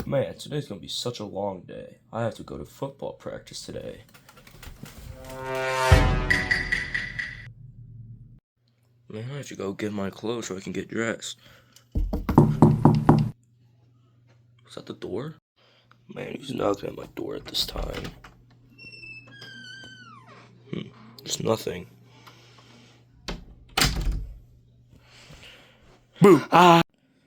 Man, today's gonna be such a long day. I have to go to football practice today. Man, I have to go get my clothes so I can get dressed. Is that the door? Man, who's knocking at my door at this time? There's nothing. Boo! Ah!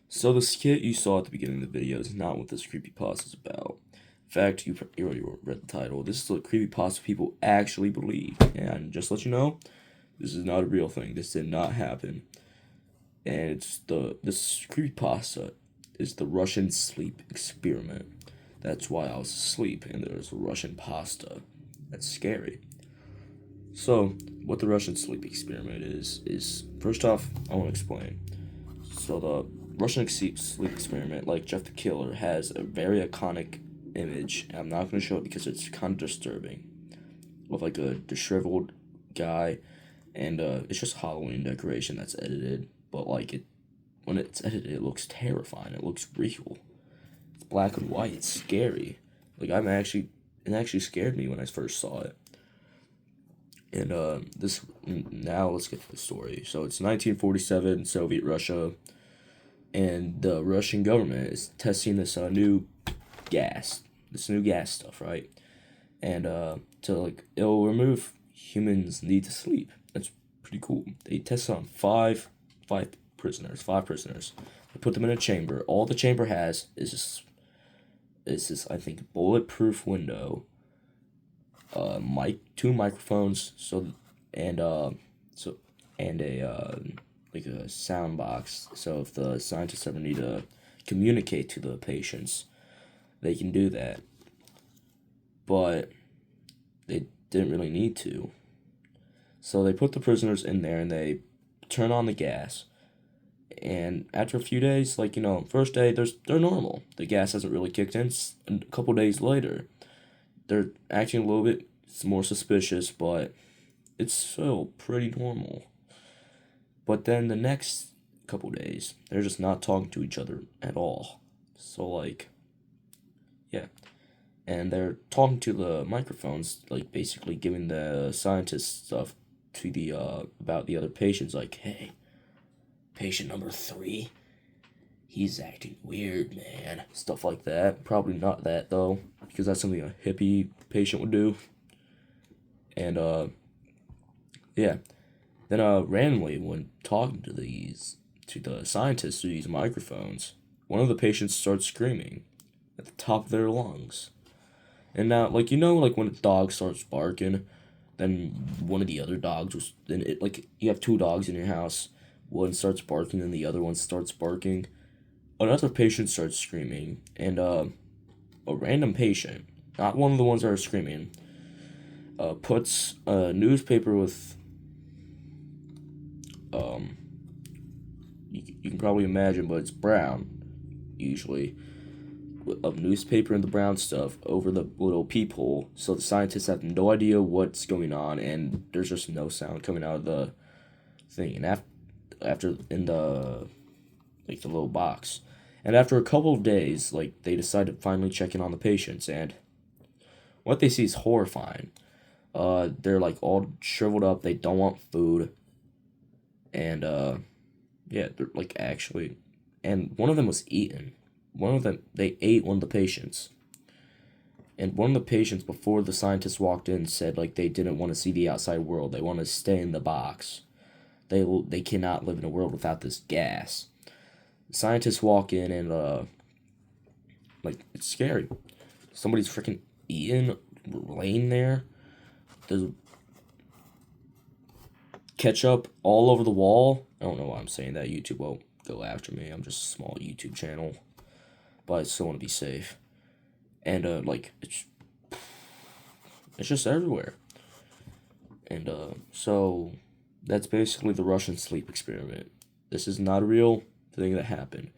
So the skit you saw at the beginning of the video is not what this creepypasta is about. In fact, you already read the title. This is what creepypasta people actually believe. And just to let you know, this is not a real thing. This did not happen. And this creepypasta is the Russian sleep experiment. That's why I was asleep and there's Russian pasta. That's scary. So, what the Russian sleep experiment is first off, I want to explain. So the Russian sleep experiment, like Jeff the Killer, has a very iconic image. And I'm not going to show it because it's kind of disturbing. With like a disheveled guy, and it's just Halloween decoration that's edited. But like when it's edited, it looks terrifying. It looks real. It's black and white. It's scary. Like it actually scared me when I first saw it. And now let's get to the story. So it's 1947, Soviet Russia, and the Russian government is testing this new gas stuff, right? And it'll remove humans' need to sleep. That's pretty cool. They tested on five prisoners. They put them in a chamber. All the chamber has is this I think bulletproof window. Two microphones, and a like a sound box. So if the scientists ever need to communicate to the patients, they can do that. But they didn't really need to. So they put the prisoners in there and they turn on the gas. And after a few days, first day they're normal. The gas hasn't really kicked in. A couple days later, they're acting a little bit more suspicious, but it's still pretty normal. But then the next couple days, they're just not talking to each other at all. So yeah. And they're talking to the microphones, like basically giving the scientists stuff to the about the other patients, like, hey, patient number 3, he's acting weird, man. Stuff like that. Probably not that though, because that's something a hippie patient would do. And yeah. Then randomly when talking to the scientists through these microphones, one of the patients starts screaming at the top of their lungs. And now, when a dog starts barking, then one of the other dogs was, then it, like, you have 2 dogs in your house, one starts barking and the other one starts barking. Another patient starts screaming, and a random patient, not one of the ones that are screaming, puts a newspaper with, you can probably imagine, but it's brown, usually, of newspaper and the brown stuff over the little peephole, so the scientists have no idea what's going on, and there's just no sound coming out of the thing. And after in the the little box, and after a couple of days, they decide to finally check in on the patients, and what they see is horrifying. They're all shriveled up. They don't want food, and yeah, they're actually, and one of them was eaten. They ate one of the patients. And one of the patients, before the scientists walked in, said they didn't want to see the outside world. They want to stay in the box. They cannot live in a world without this gas. The scientists walk in and it's scary. Somebody's freaking eating, laying there. There's ketchup all over the wall. I don't know why I'm saying that. YouTube won't go after me. I'm just a small YouTube channel. But I still want to be safe. And it's just everywhere. And so that's basically the Russian sleep experiment. This is not a real thing that happened.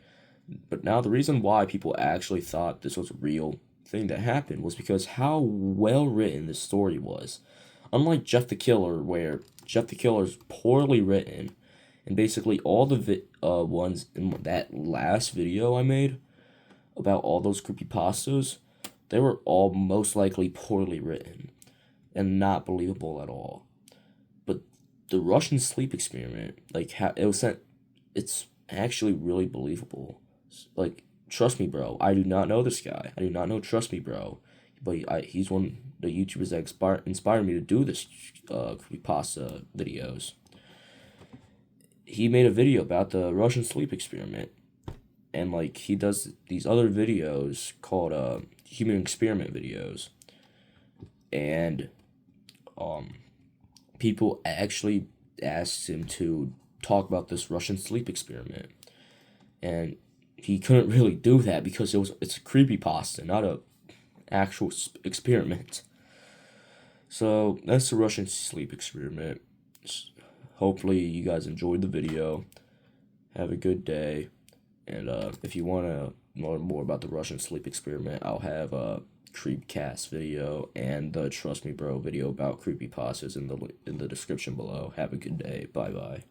But now the reason why people actually thought this was a real thing that happened was because how well written this story was. Unlike Jeff the Killer, where Jeff the Killer is poorly written, and basically all the ones in that last video I made, about all those creepypastas, they were all most likely poorly written and not believable at all. But the Russian sleep experiment, like it was sent, it's actually really believable. Like, trust me, bro. I do not know this guy. I do not know. Trust me, bro. But he's one of the YouTubers that inspired me to do this creepypasta videos. He made a video about the Russian sleep experiment, and like he does these other videos called human experiment videos, and people actually asked him to talk about this Russian sleep experiment, and he couldn't really do that because it's a creepypasta, not a actual experiment. So that's the Russian sleep experiment. Hopefully you guys enjoyed the video. Have a good day. And if you want to learn more about the Russian sleep experiment, I'll have a CreepCast video and the Trust Me Bro video about creepypastas in the description below. Have a good day. Bye bye.